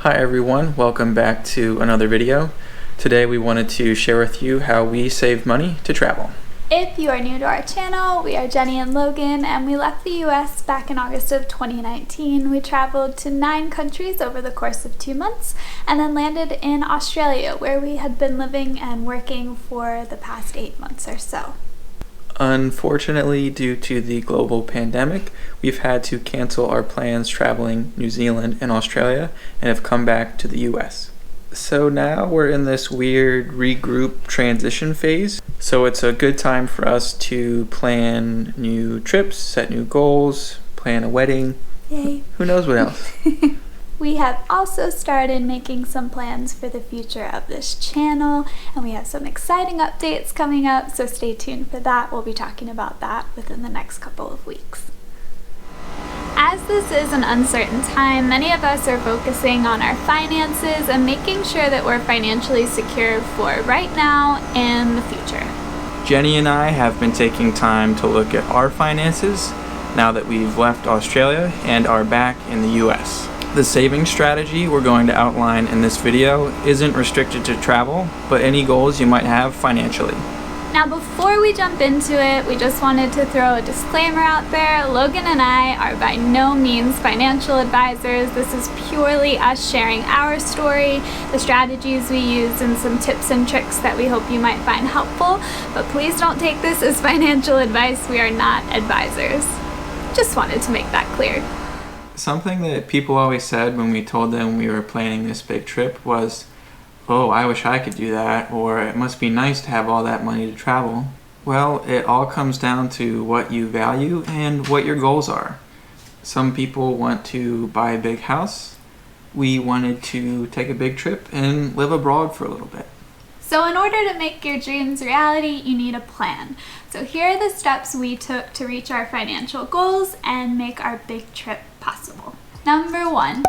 Hi everyone, welcome back to another video. Today we wanted to share with you how we save money to travel. If you are new to our channel, we are Jenny and Logan, and we left the US back in August of 2019. We traveled to 9 countries over the course of 2 months, and then landed in Australia, where we had been living and working for the past 8 months or so. Unfortunately, due to the global pandemic, we've had to cancel our plans traveling New Zealand and Australia and have come back to the US. So now we're in this weird regroup transition phase. So it's a good time for us to plan new trips, set new goals, plan a wedding. Yay. Who knows what else? We have also started making some plans for the future of this channel, and we have some exciting updates coming up, so stay tuned for that. We'll be talking about that within the next couple of weeks. As this is an uncertain time, many of us are focusing on our finances and making sure that we're financially secure for right now and the future. Jenny and I have been taking time to look at our finances now that we've left Australia and are back in the US. The saving strategy we're going to outline in this video isn't restricted to travel, but any goals you might have financially. Now before we jump into it, we just wanted to throw a disclaimer out there. Logan and I are by no means financial advisors. This is purely us sharing our story, the strategies we use, and some tips and tricks that we hope you might find helpful. But please don't take this as financial advice. We are not advisors. Just wanted to make that clear. Something that people always said when we told them we were planning this big trip was, "Oh, I wish I could do that," or "It must be nice to have all that money to travel." Well, it all comes down to what you value and what your goals are. Some people want to buy a big house. We wanted to take a big trip and live abroad for a little bit. So in order to make your dreams reality, you need a plan. So here are the steps we took to reach our financial goals and make our big trip possible. Number 1,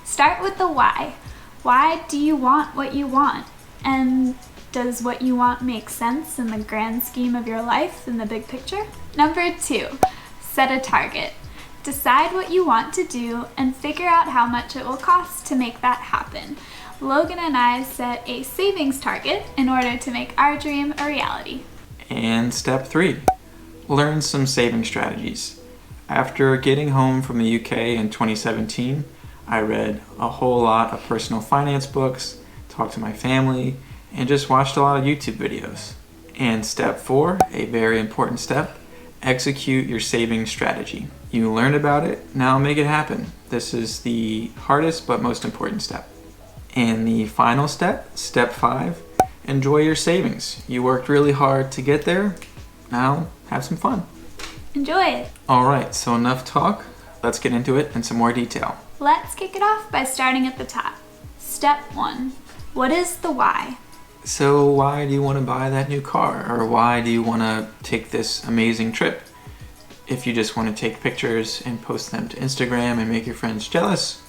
start with the why. Why do you want what you want? And does what you want make sense in the grand scheme of your life, in the big picture? Number 2, set a target. Decide what you want to do and figure out how much it will cost to make that happen. Logan and I set a savings target in order to make our dream a reality. And step 3, learn some saving strategies. After getting home from the UK in 2017, I read a whole lot of personal finance books, talked to my family, and just watched a lot of YouTube videos. And step 4, a very important step, execute your saving strategy. You learned about it, now make it happen. This is the hardest but most important step. And the final step, step 5, enjoy your savings. You worked really hard to get there, now have some fun. Enjoy it. Alright, so enough talk, let's get into it in some more detail. Let's kick it off by starting at the top. Step 1, what is the why? So why do you want to buy that new car? Or why do you want to take this amazing trip? If you just want to take pictures and post them to Instagram and make your friends jealous,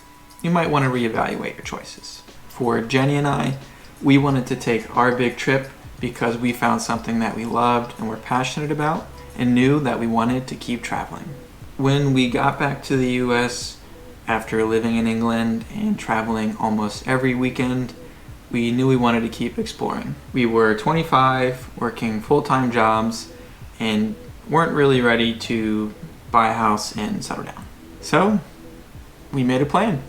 you might want to reevaluate your choices. For Jenny and I, we wanted to take our big trip because we found something that we loved and were passionate about and knew that we wanted to keep traveling. When we got back to the US after living in England and traveling almost every weekend, we knew we wanted to keep exploring. We were 25, working full-time jobs, and weren't really ready to buy a house and settle down. So we made a plan.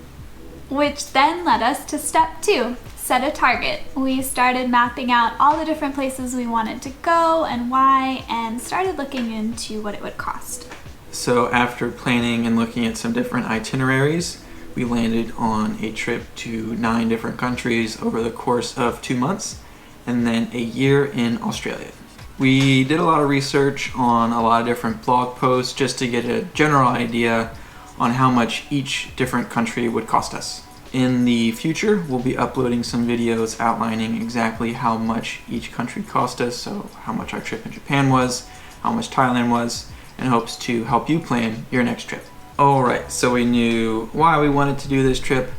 Which then led us to step 2, set a target. We started mapping out all the different places we wanted to go and why, and started looking into what it would cost. So after planning and looking at some different itineraries, we landed on a trip to 9 different countries over the course of 2 months, and then a year in Australia. We did a lot of research on a lot of different blog posts just to get a general idea on how much each different country would cost us. In the future, we'll be uploading some videos outlining exactly how much each country cost us, so how much our trip in Japan was, how much Thailand was, in hopes to help you plan your next trip. Alright, so we knew why we wanted to do this trip,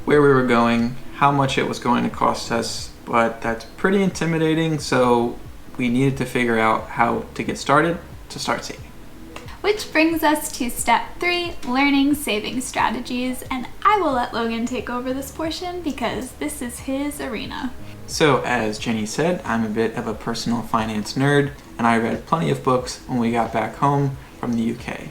where we were going, how much it was going to cost us, but that's pretty intimidating, so we needed to figure out how to get started to start saving. Which brings us to step 3, learning saving strategies, and I will let Logan take over this portion because this is his arena. So, as Jenny said, I'm a bit of a personal finance nerd, and I read plenty of books when we got back home from the UK.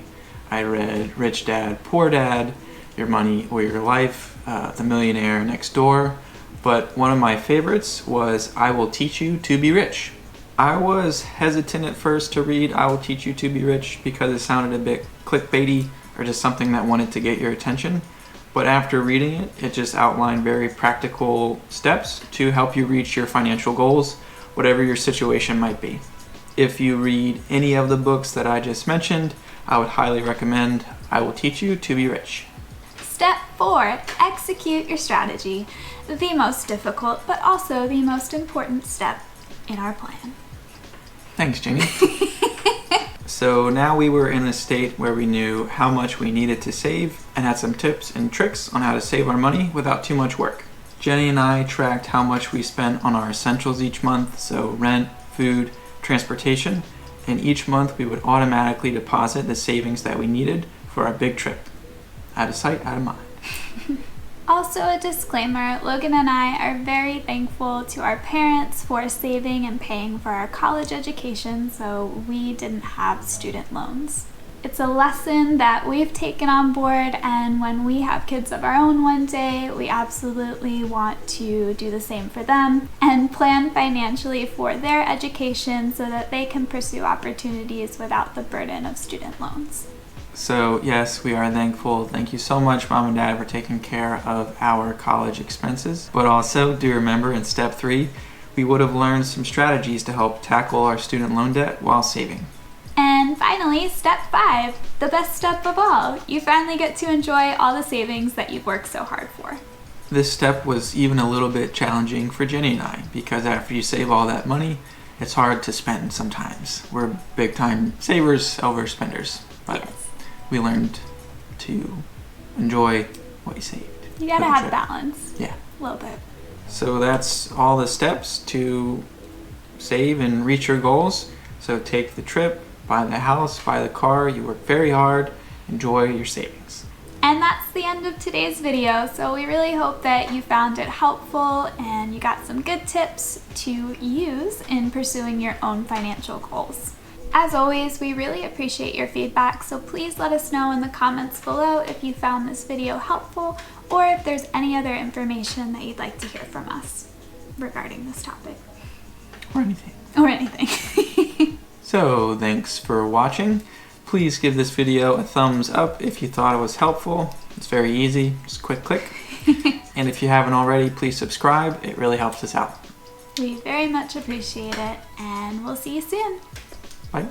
I read Rich Dad, Poor Dad, Your Money or Your Life, The Millionaire Next Door, but one of my favorites was I Will Teach You to Be Rich. I was hesitant at first to read I Will Teach You to Be Rich because it sounded a bit clickbaity or just something that wanted to get your attention. But after reading it, it just outlined very practical steps to help you reach your financial goals, whatever your situation might be. If you read any of the books that I just mentioned, I would highly recommend I Will Teach You to Be Rich. Step 4, execute your strategy. The most difficult, but also the most important step in our plan. Thanks, Jenny. So now we were in a state where we knew how much we needed to save and had some tips and tricks on how to save our money without too much work. Jenny and I tracked how much we spent on our essentials each month, so rent, food, transportation, and each month we would automatically deposit the savings that we needed for our big trip. Out of sight, out of mind. Also, a disclaimer, Logan and I are very thankful to our parents for saving and paying for our college education, so we didn't have student loans. It's a lesson that we've taken on board, and when we have kids of our own one day, we absolutely want to do the same for them and plan financially for their education so that they can pursue opportunities without the burden of student loans. So yes, we are thankful. Thank you so much, Mom and Dad, for taking care of our college expenses. But also, do remember in step 3, we would have learned some strategies to help tackle our student loan debt while saving. And finally, step 5, the best step of all. You finally get to enjoy all the savings that you've worked so hard for. This step was even a little bit challenging for Jenny and I, because after you save all that money, it's hard to spend sometimes. We're big time savers, overspenders. But yes. We learned to enjoy what you saved. You gotta have balance. Yeah. A little bit. So that's all the steps to save and reach your goals. So take the trip, buy the house, buy the car. You work very hard. Enjoy your savings. And that's the end of today's video. So we really hope that you found it helpful and you got some good tips to use in pursuing your own financial goals. As always, we really appreciate your feedback, so please let us know in the comments below if you found this video helpful or if there's any other information that you'd like to hear from us regarding this topic. Or anything. Or anything. So thanks for watching. Please give this video a thumbs up if you thought it was helpful. It's very easy, just quick click. And if you haven't already, please subscribe. It really helps us out. We very much appreciate it, and we'll see you soon. Bye.